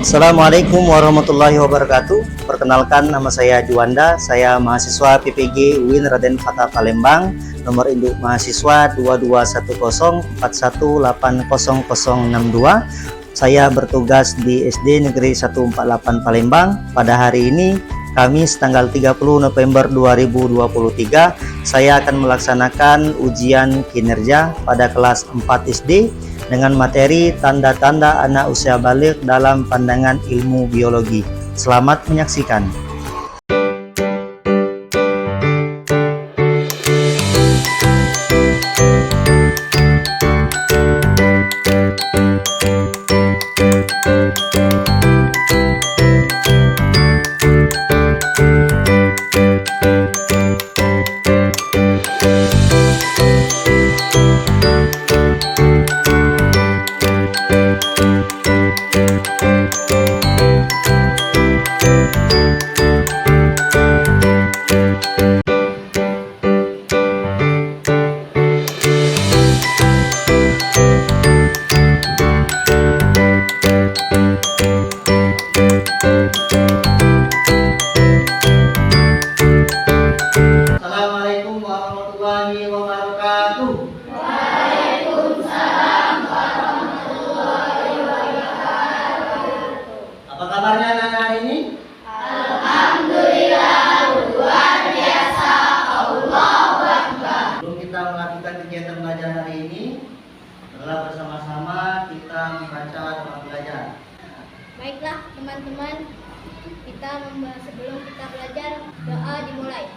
Assalamualaikum warahmatullahi wabarakatuh. Perkenalkan, nama saya Juanda. Saya mahasiswa PPG UIN Raden Fatah Palembang. Nomor induk mahasiswa 221041800062. Saya bertugas di SD Negeri 148 Palembang. Pada hari ini, Kamis tanggal 30 November 2023, saya akan melaksanakan ujian kinerja pada kelas 4 SD dengan materi tanda-tanda anak usia balik dalam pandangan ilmu biologi. Selamat menyaksikan. Assalamualaikum warahmatullahi wabarakatuh. Waalaikumsalam warahmatullahi wabarakatuh. Apa kabarnya anak hari ini? Alhamdulillah, luar biasa. Allahu Akbar. Sebelum kita melakukan kegiatan belajar hari ini, adalah bersama-sama kita membaca doa belajar. Baiklah teman-teman, sebelum kita belajar, doa dimulai.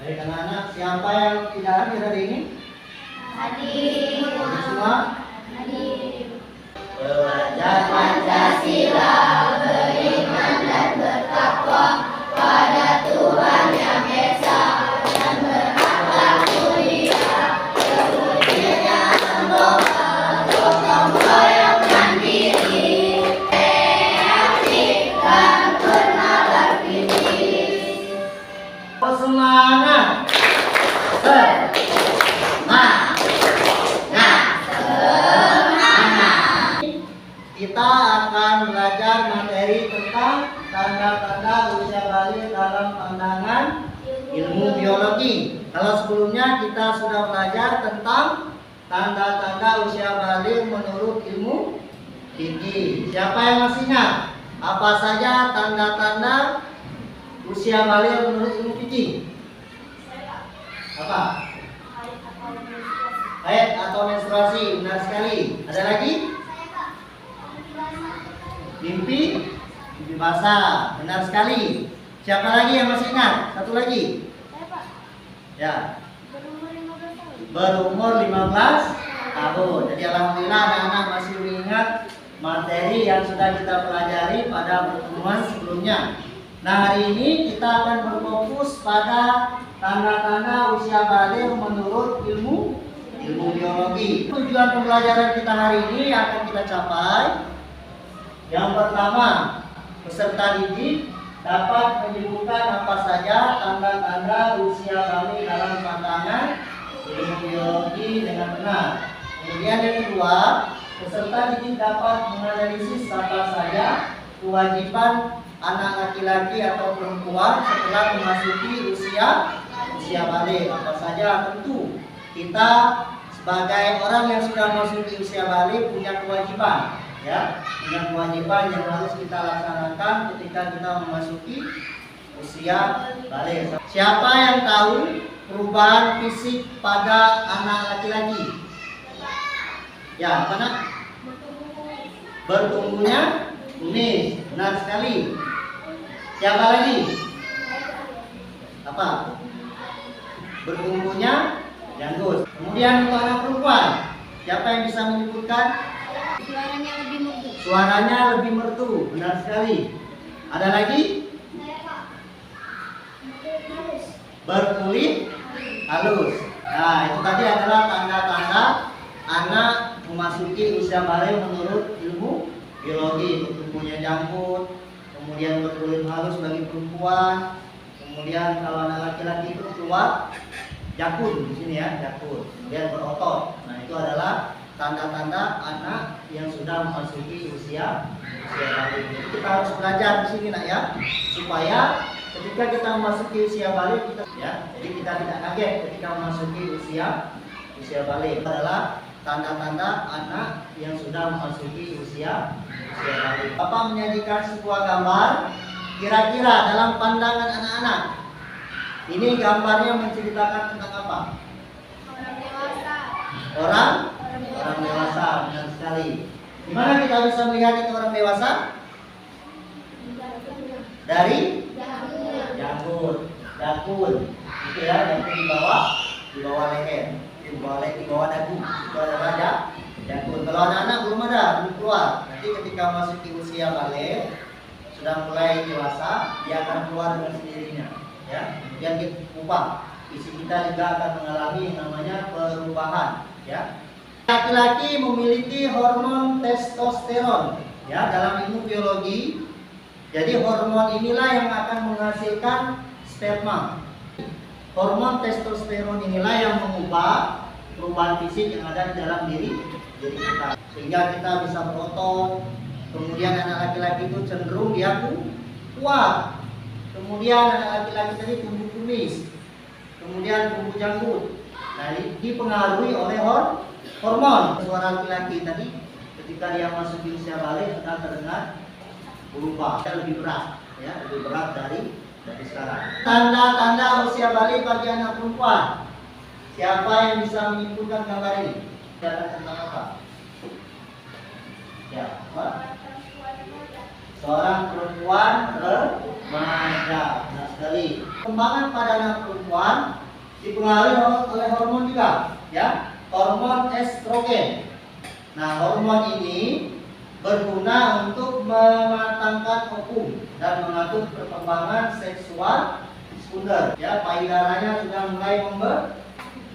Baik anak-anak, siapa yang tidak hadir hari ini? Hadir. Hadir semua? Hadir. Belajar Pancasila, beriman dan bertakwa pada Tuhan Yang Esa dan berakhlak mulia, sepertinya membawa gotong royong mandiri, kreatif dan bernalarfiti. semangat. Kita akan belajar materi tentang tanda-tanda usia balik dalam pandangan ilmu biologi. Kalau sebelumnya kita sudah belajar tentang tanda-tanda usia balik menurut ilmu gigi. Siapa yang masih ingat? Apa saja tanda-tanda usia balik menurut ilmu gigi? Apa? Haid atau menstruasi, benar sekali. Ada lagi? Mimpi basah, benar sekali. Siapa lagi yang masih ingat? Satu lagi. Ya. Berumur 15 tahun. Jadi alhamdulillah anak-anak masih mengingat materi yang sudah kita pelajari pada pertemuan sebelumnya. Nah, hari ini kita akan berfokus pada tanda-tanda usia balik menurut ilmu ilmu biologi. Tujuan pembelajaran kita hari ini akan kita capai. Yang pertama, peserta didik dapat menyebutkan apa saja tanda-tanda usia balik dalam pandangan ilmu biologi dengan benar. Kemudian yang kedua, peserta didik dapat menganalisis apa saja kewajiban anak laki-laki atau perempuan setelah memasuki usia balik. Apa saja? Tentu kita sebagai orang yang sudah memasuki usia balik punya kewajiban, ya, punya kewajiban yang harus kita laksanakan ketika kita memasuki usia balik. Siapa yang tahu perubahan fisik pada anak laki-laki? Ya, apa nak? Bertumbuhnya kumis, benar sekali. Siapa lagi? Apa? Bertumbuhnya janggut. Kemudian untuk anak perempuan, siapa yang bisa menyebutkan? Suaranya lebih merdu. Suaranya lebih merdu, benar sekali. Ada lagi? Berkulit halus. Nah, itu tadi adalah tanda-tanda anak memasuki usia balik menurut ilmu biologi. Bertumbuhnya janggut, kemudian berkulit halus bagi perempuan, kemudian kalau anak laki-laki itu keluar jakun di sini ya, jakun, kemudian berotot. Nah, itu adalah tanda-tanda anak yang sudah memasuki usia balik. Jadi kita harus belajar di sini nak ya, supaya ketika kita memasuki usia balik kita ya, jadi kita tidak kaget ketika memasuki usia balik. Itu adalah tanda-tanda anak yang sudah memasuki usia balik. Bapak menyajikan sebuah gambar. Kira-kira dalam pandangan anak-anak, ini gambarnya menceritakan tentang apa? Orang dewasa. Orang dewasa, benar sekali. Gimana kita bisa melihat itu orang dewasa? Dari janggut, dakun, itu ya, yang di bawah leher, di bawah dagu, itu adalah janggut. Kalau anak-anak belum ada, belum keluar. Nanti ketika masuk di usia balik, sudah mulai dewasa, dia akan keluar dengan sendirinya, ya. Kemudian kita ubah, isi kita juga akan mengalami yang namanya perubahan, ya. Laki-laki memiliki hormon testosteron, ya, dalam ilmu biologi. Jadi hormon inilah yang akan menghasilkan sperma. Hormon testosteron inilah yang mengubah perubahan fisik yang ada di dalam diri kita, sehingga kita bisa berotot. Kemudian anak laki-laki itu cenderung dia kuat. Kemudian anak laki-laki tadi tumbuh kumis. Kemudian tumbuh janggut. Nah, ini dipengaruhi oleh hormon. Suara laki-laki tadi ketika dia masuk di usia balik akan terdengar berubah, lebih berat, ya, lebih berat dari sekarang. Tanda-tanda usia balik bagi anak perempuan. Siapa yang bisa menyimpulkan gambar ini? Tanda tentang apa? Ya, apa? Seorang perempuan remaja. Benar sekali. Perkembangan pada anak perempuan dipengaruhi oleh hormon juga, ya, hormon estrogen. Nah, hormon ini berguna untuk mematangkan ovum dan mengatur perkembangan seksual sekunder. Ya, payudaranya sudah mulai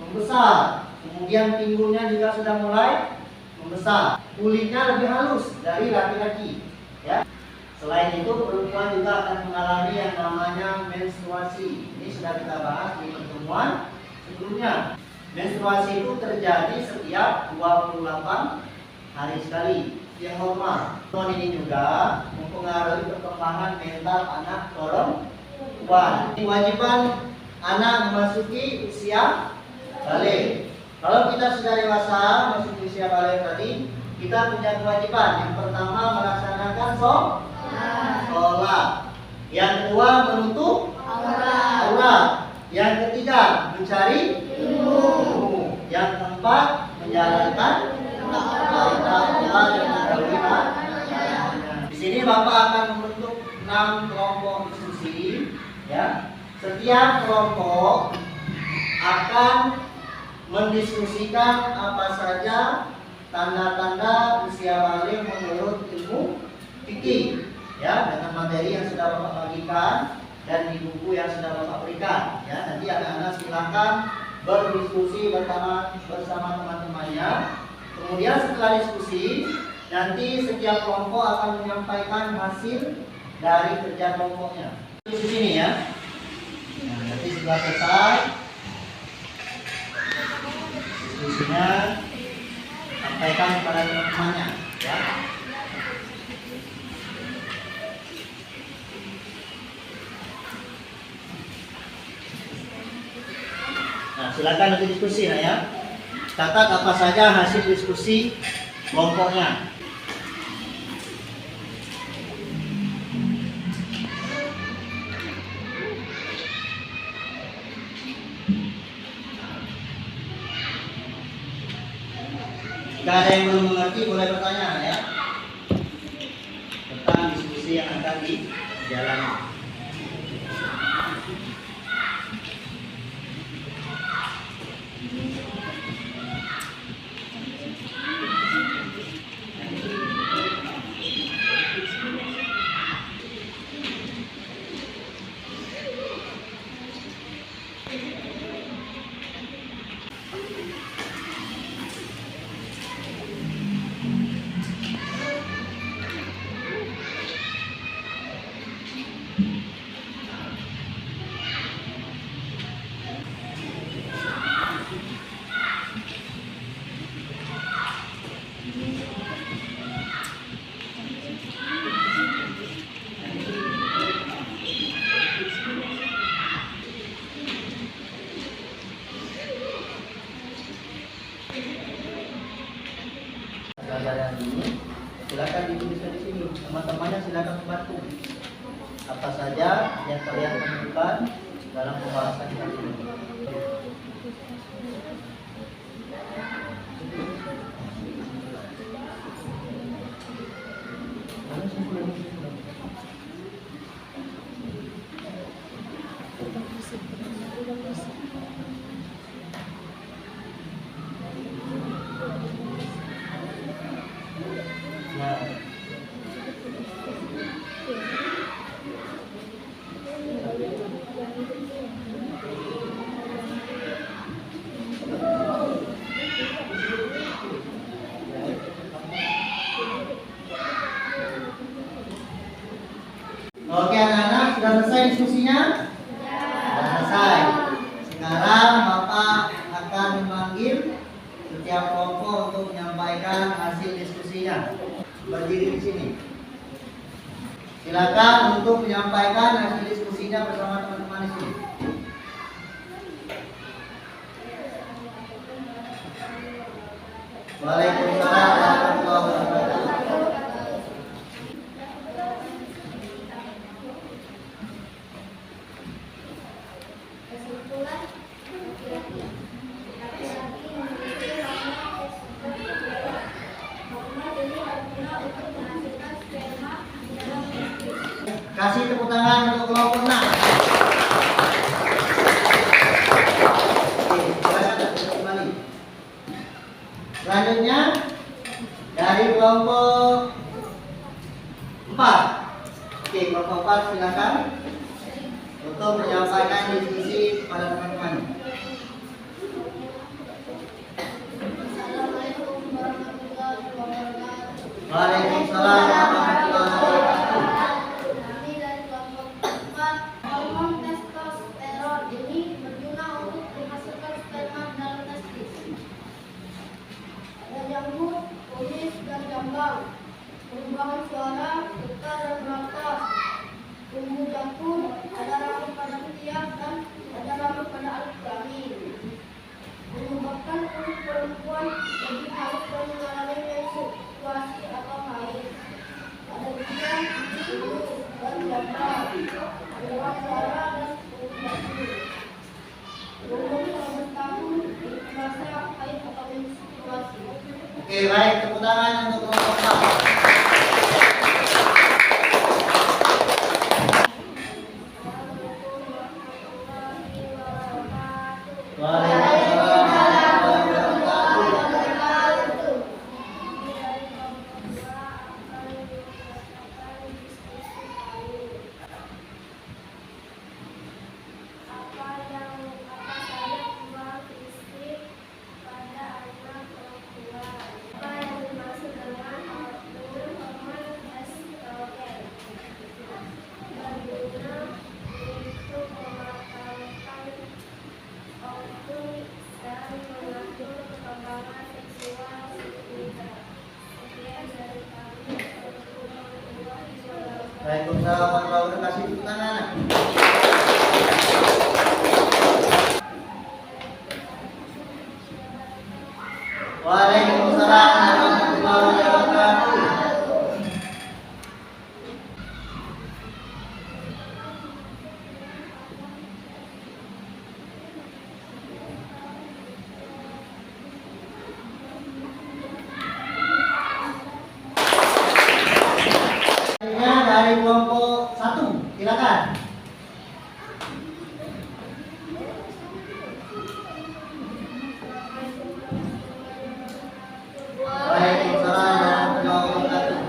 membesar. Kemudian pinggulnya juga sudah mulai membesar. Kulitnya lebih halus dari laki-laki. Ya. Selain itu, perempuan juga akan mengalami yang namanya menstruasi. Ini sudah kita bahas di pertemuan sebelumnya. Menstruasi itu terjadi setiap 28 hari sekali, yang normal. Hormon ini juga mempengaruhi perkembangan mental anak perempuan. Kewajiban anak memasuki usia balik. Kalau kita sudah dewasa masuk usia balik tadi, kita punya kewajiban. Yang pertama melaksanakan sholat. Yang kedua menutup aurat. Yang ketiga mencari ilmu. Yang keempat menjalankan perintah Allah dan menjauhikan. Di sini Bapak akan membentuk 6 kelompok diskusi. Ya, setiap kelompok akan mendiskusikan apa saja tanda-tanda usia balik menurut ilmu fikih, ya, dengan materi yang sudah Bapak bagikan dan di buku yang sudah Bapak berikan. Ya, nanti anak-anak silakan berdiskusi bersama teman-temannya. Kemudian setelah diskusi, nanti setiap kelompok akan menyampaikan hasil dari kerja kelompoknya. Di sini ya. Nah, nanti setelah selesai diskusinya, sampaikan kepada teman-temannya ya. Nah, silakan nanti diskusi ya. Catat apa saja hasil diskusi kelompoknya. Jika ada yang belum mengerti boleh bertanya ya tentang diskusi yang akan dijalani. Pelajaran ini silakan dituliskan di sini. Teman-temannya silakan membantu. Apa saja yang kalian temukan dalam pembahasan kali ini. Oke anak-anak, sudah selesai diskusinya? Sudah selesai. Sekarang Bapak akan memanggil setiap kelompok untuk menyampaikan hasil diskusinya. Berdiri di sini. Silakan untuk menyampaikan hasil diskusinya bersama teman-teman di sini. Waalaikumsalam warahmatullahi wabarakatuh. Kasih tepuk tangan untuk kelompok 6. Oke, silakan kembali. Selanjutnya dari kelompok 4. Oke, kelompok 4 silakan untuk menyampaikan diskusi kepada teman-teman. Assalamualaikum warahmatullahi wabarakatuh. Waalaikumsalam warahmatullahi wabarakatuh. Kami dari kelompok 4, hormon testosteron ini berguna untuk menghasilkan sperma dalam testis. Ada jamur, kumis, dan jambang. Perubahan suara, getar dan merata. Tumbuh jantung, ada rambut pada ketiak dan ada rambut pada alat kelamin. Menyebabkan kulit perempuan lebih halus dan mengalami menstruasi atau haid. Ada juga gigi, dan jambang, perubahan suara dan tumbuh jantung. Umur 15 tahun, merasa haid atau menstruasi. Oke, baik, tepuk tangan untuk kelompok 4. Waalaikumsalam warahmatullahi wabarakatuh. Apa saja perubahan Waalaikumsalam warahmatullahi wabarakatuh. Kasih tepuk tangan. Waalaikumsalam warahmatullahi wabarakatuh. Dari kelompok 1, silakan. Waalaikumsalam warahmatullahi wabarakatuh.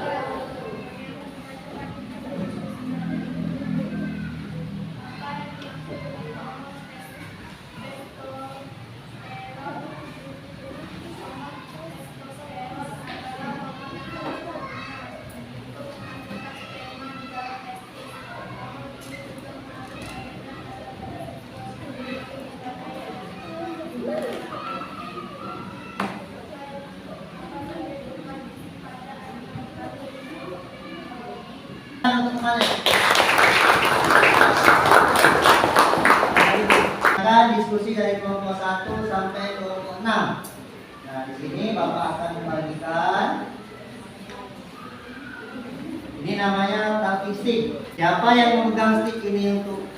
Untuk kemarin. Akan diskusi dari kelompok 1 sampai kelompok 6. Nah, di sini Bapak akan membagikan. Ini namanya talking stick. Siapa yang memegang stick ini untuk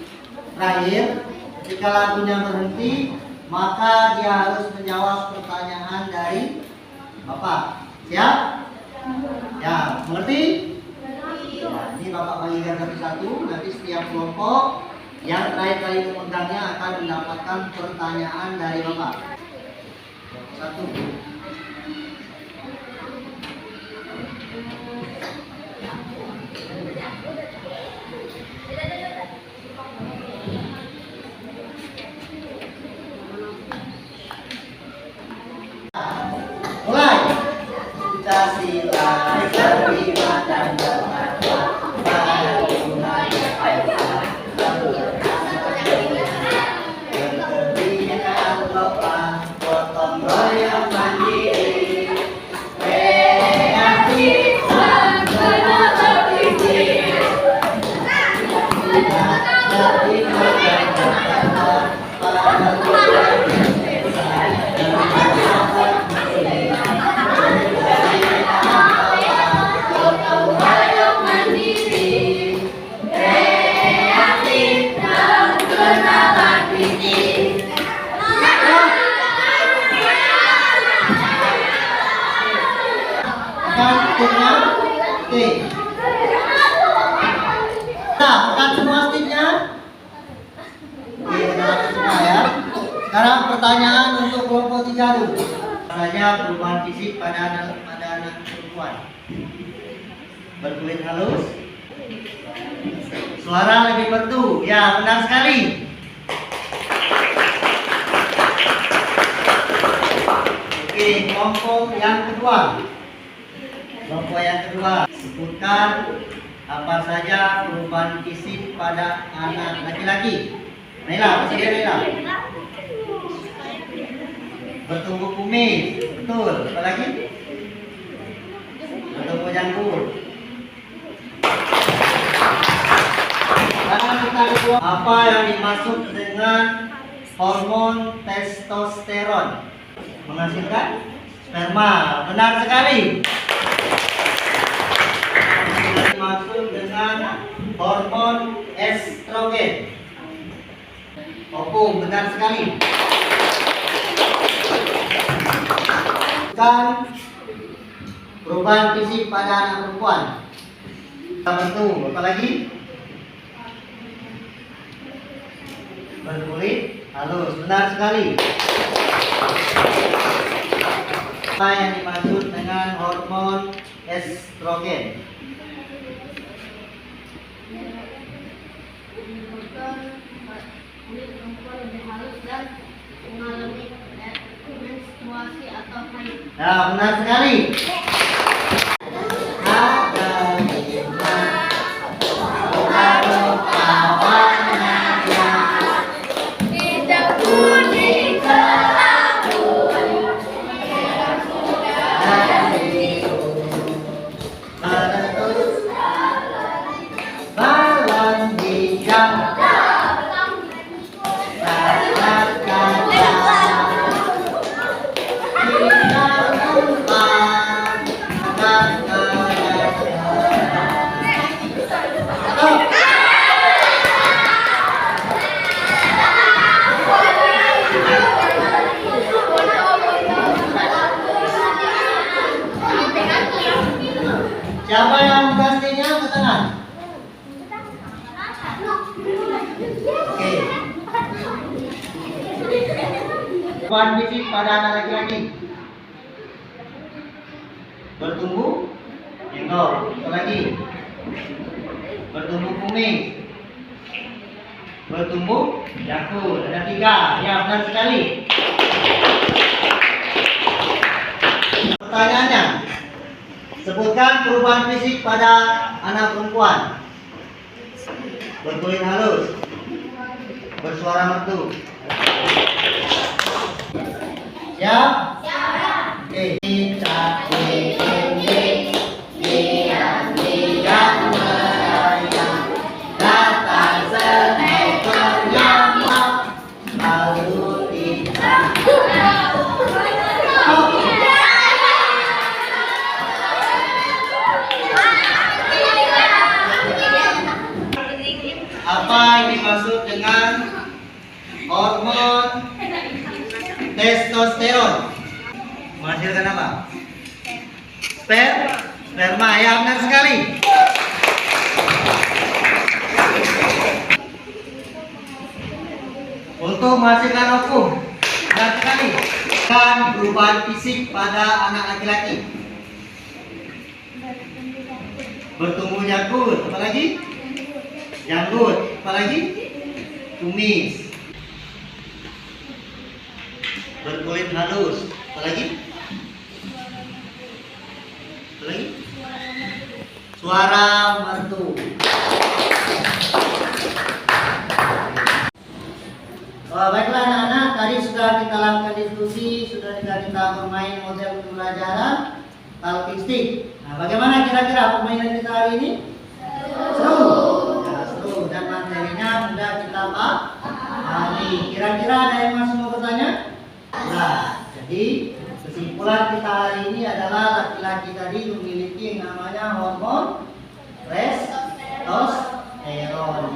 terakhir, ketika lagunya berhenti, maka dia harus menjawab pertanyaan dari Bapak. Siap? Ya, mengerti? Nah, ini Bapak bagikan satu-satu. Nanti setiap kelompok yang terakhir kali memegangnya akan mendapatkan pertanyaan dari Bapak. Satu. Mulai. Kita silakan terima dan berdoa pada Tuhan Yang Esa. Berkepentingan Bapak, gotong royong mandiri, kreatif dan bervisi. Terima dan berdoa pada Tuhan Yang Esa. Oke. Nah, bukan semua sticknya. Oke, sudah semua ya. Sekarang pertanyaan untuk kelompok 3 dulu. Saja perubahan fisik pada anak perempuan. Berkulit halus. Suara lebih merdu. Ya, benar sekali. Oke, kelompok yang kedua. Kelompok yang kedua, sebutkan apa saja perubahan fisik pada anak laki-laki. Naila, masih Naila. Bertumbuh kumis, betul. Apa lagi? Bertumbuh janggut. Sekarang kita kedua, apa yang dimaksud dengan hormon testosteron? Menghasilkan sperma. Benar sekali. Dimaksud dengan hormon estrogen. Opung, benar sekali. Kan perubahan fisik pada anak perempuan. Tentu, apa lagi? Berkulit halus, benar sekali. Apa yang dimaksud dengan hormon estrogen? Kulit perempuan lebih halus dan mengalami menstruasi atau haid. Nah, benar sekali. Ada lima warnanya, Hitam, kuning, kelabu, dan biru, meletus, Siapa yang menggantinya ke tengah? Oke. Perubahan fisik pada anak laki-laki. Bertumbuh jenggot. Apa lagi? Bertumbuh kumis. Bertumbuh jangkut. Ada 3. Ya, benar sekali. Pertanyaannya, sebutkan perubahan fisik pada anak perempuan. Berkulit halus, bersuara merdu. Siap? Oke. Datang seekor nyamuk, lalu apa yang dimaksud dengan hormon testosteron? Menghasilkan apa? Sperma. Ya, benar sekali. Untuk menghasilkan ovum. Benar sekali. Dan perubahan fisik pada anak laki-laki. Bertumbuh janggut. Apa lagi? Janggut. Apa lagi? Kumis. Berkulit halus. Apa lagi? Apa lagi? Suara merdu. Baiklah anak-anak, tadi sudah kita lakukan diskusi, sudah kita bermain model pembelajaran talking stick. Nah, bagaimana kira-kira permainan kita hari ini? Seru. Seru dan materinya sudah kita pahami. Kira-kira ada yang masih mau bertanya? Nah, jadi kesimpulan kita hari ini adalah laki-laki tadi memiliki yang namanya hormon testosteron.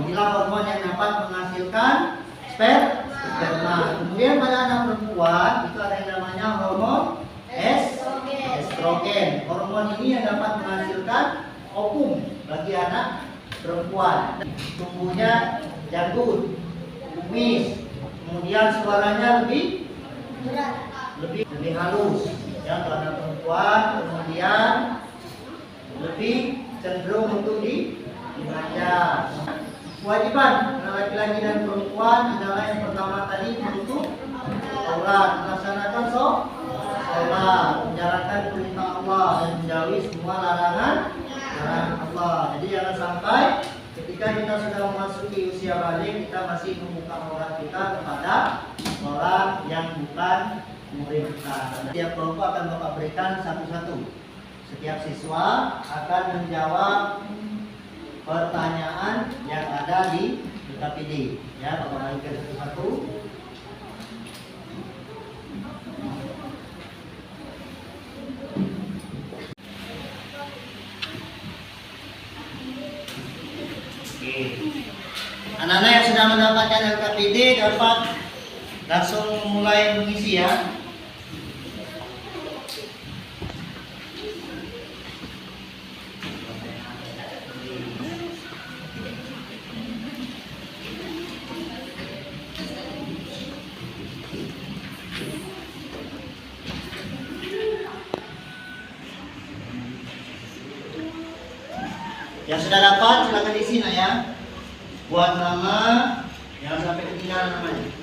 Inilah hormon yang dapat menghasilkan sperma. Kemudian pada anak perempuan itu ada yang namanya hormon estrogen. Hormon ini yang dapat menghasilkan ovum bagi anak perempuan. Tumbuhnya janggut, kumis, kemudian suaranya lebih halus. Ya, untuk anak perempuan, kemudian lebih cenderung untuk dimanja. Kewajiban laki-laki dan perempuan adalah yang pertama tadi menutup aurat, melaksanakan sholat, menjalankan perintah Allah dan menjauhi semua larangan Allah. Jadi jangan sampai ketika kita sudah memasuki usia balik kita masih membuka aurat kita kepada orang yang bukan murid kita. Setiap kelompok akan Bapak berikan satu-satu. Setiap siswa akan menjawab pertanyaan yang ada di KPD. Ya, Bapak berikan satu-satu. Anak-anak yang sudah mendapatkan LKPD dapat langsung mulai mengisi ya. Yang sudah dapat silakan diisi nah ya. Buat nama, jangan sampai ketinggalan namanya.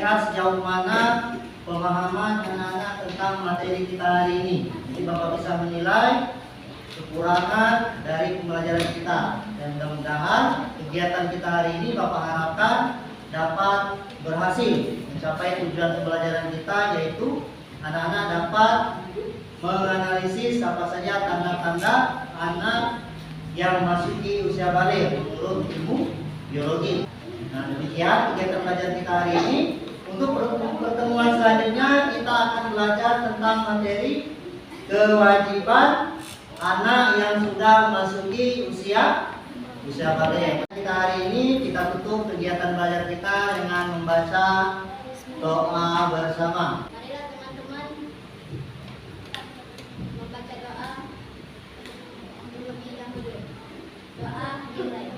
lihat sejauh mana pemahaman anak-anak tentang materi kita hari ini. Jadi Bapak bisa menilai kekurangan dari pembelajaran kita. Dan mudah-mudahan kegiatan kita hari ini Bapak harapkan dapat berhasil mencapai tujuan pembelajaran kita, yaitu anak-anak dapat menganalisis apa saja tanda-tanda anak yang memasuki usia balik menurut ilmu biologi. Nah, demikian kegiatan belajar kita hari ini. Untuk pertemuan selanjutnya kita akan belajar tentang materi kewajiban anak yang sudah memasuki usia balik. Kita hari ini kita tutup kegiatan belajar kita dengan membaca doa bersama. Marilah teman-teman membaca doa terlebih dahulu. Doa dimulai.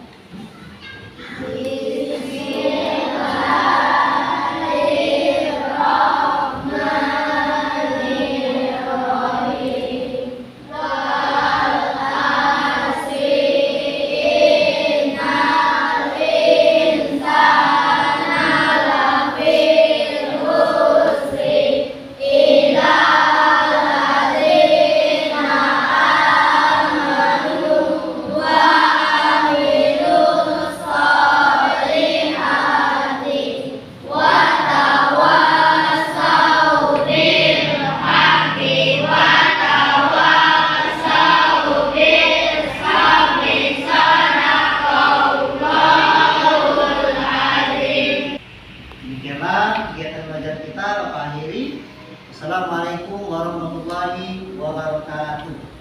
Demikianlah kegiatan belajar kita Bapak akhiri. Assalamualaikum warahmatullahi wabarakatuh.